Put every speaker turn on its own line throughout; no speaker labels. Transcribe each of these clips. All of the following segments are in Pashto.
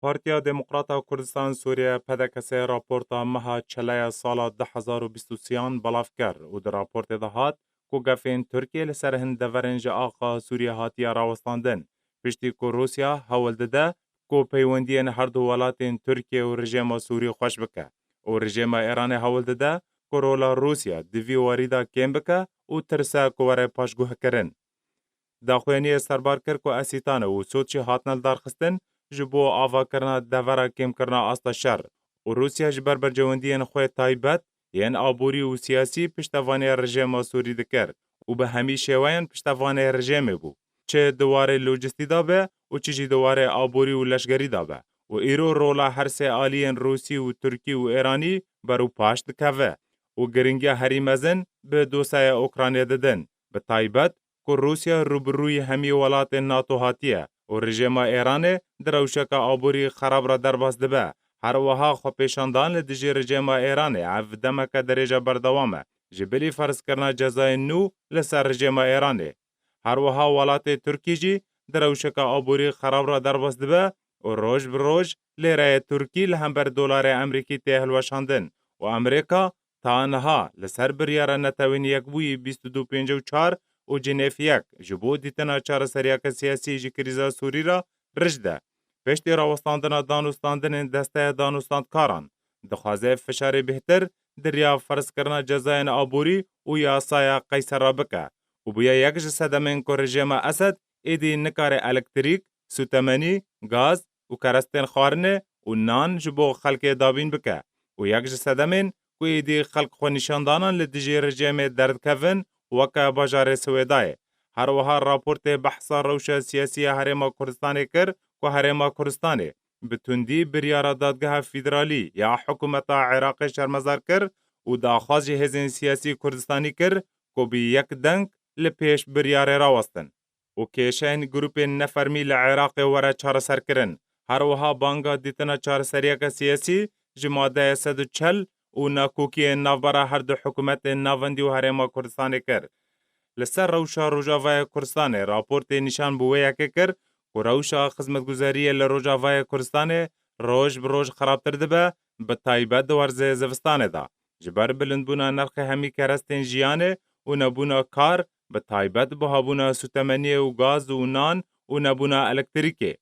پارتیا دموکراتا کردستان سوریه پدکسه راپورتا مها چلای سالا 2023 بلاف کر و در راپورت دهات کو گفین ترکیه لسر هندورنج آقا سوریه هاتیا راوستاندن پشتی کو روسیا حول دده کو پیوندین هر دو ولاتین ترکیه و رژیم سوری خوش بکه و رژیم ایران حول دده کو رولا روسیا دوی واریدا کم بکه و ترسه کو وره پاشگوه کرن. داخوینی سربار کر کو اسیتانه و سوچی هاتنل دارخستن جبو آوا کرنا دورا کم کرنا آستا شر و روسیا جبر برجواندین خوی تایبت ین آبوری و سیاسی پشتوانی رژیم سوری دکر و به همی شوین پشتوانی رژیم بو چه دواره لوجستی دابه و چه جی دواره آبوری و لشگری دابه و ایرو رولا هر سه آلین روسی و ترکی و ایرانی برو پاشت کوه و گرنگی هری مزن به دوسای اوکرانیا ددن به تایبت که روسیا روبروی همی ولات ناتو هاتیه و رژیم ایران دروشک آبوری خراب را درباس دبه هر وها خو پیشاندان لدیجی رژیم ایران عف دمک درجه بردوامه جبلی فرض کرنا جزای نو لسر رژیم ایران هر وها ولات ترکی جی دروشک آبوری خراب را درباس دبه و روز بروز لیره ترکی لهمبر دلار امریکی تهل وشاندن و امریکا تا انها لسر بریار نتوین یک بوی 2254 و جنیف یک جبو دیتنا چار سریاک سیاسی جی کریزا سوری را رجده. پشتی راوستاندنا دانوستاندن دسته دانوستاندکاران. دخوازه فشار بهتر دریا فرض کرنا جزاین آبوری و یاسای قیصر را بکه. و بیا یک جسدمین که رژیم اسد ایدی نکار الکتریک، سوتمنی، گاز و کرستین خارنه و نان جبو خلق دابین بکه. و یک جسدمین که ایدی خلق خو نشاندانان لدیجی رژیم درد کفن وکا بجار سویدای. هر وها راپورت بحثا روش سیاسی هرما کردستان کر که هرما کردستان بتوندی بریار دادگاه فیدرالی یا حکومت عراق شرمزار کر و داخواز هزین سیاسی کردستانی کر که بی یک دنگ لپیش بریار راوستن. و کشین گروپ نفرمی لعراق ورا چار سر کرن. هر وها بانگا دیتنا چار سریاک سیاسی جماده 140 و ناکوکی نافبرا هر دو حکومت ناوندی و هرما کردستان کر. لسر روشا روجاوای کردستان راپورت نشان بویا که کر که روشا خدمتگزاری لروجاوای کردستان روش بروش خرابتر دبه به تایبت دورزه زوستانه دا. جبر بلندبونا نرخ همی کرستین جیانه و نبونا کار به تایبت بهابونا سوتمنی و گاز و نان و نبونا الکتریکی.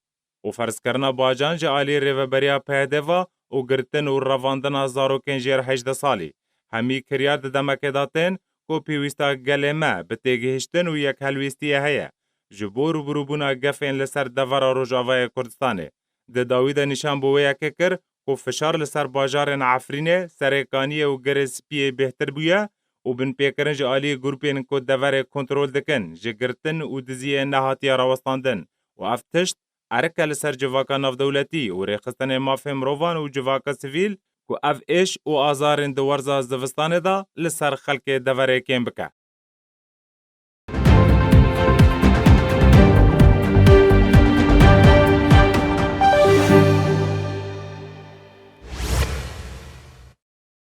و فرض کرنا باجان جالی ریوبریا پیدوا و گرتن و رواندن زاروکن جیر 18 سالی. همی کریار دمکه داتن کو پیوستا گلمه به تگهشتن و یک هلویستیه هیه. جبور بروبونا گفین لسر دورا روجاوای کردستانه. ده داویده نشان بویا که کر کو فشار لسر باجارن عفرینه سرکانیه و گرس پیه بهتر بویا و بن پیکرن جالی گروپین کو دور کنترول دکن جگرتن و دزیه نهاتی راوستاندن و افتشت ارکه لسر جواکا ناف دولتی و ریخستن مافهم روان و جواکا سویل کو اف ایش و آزارن دورزا زوستانه دا لسر خلق دوره کم بکه.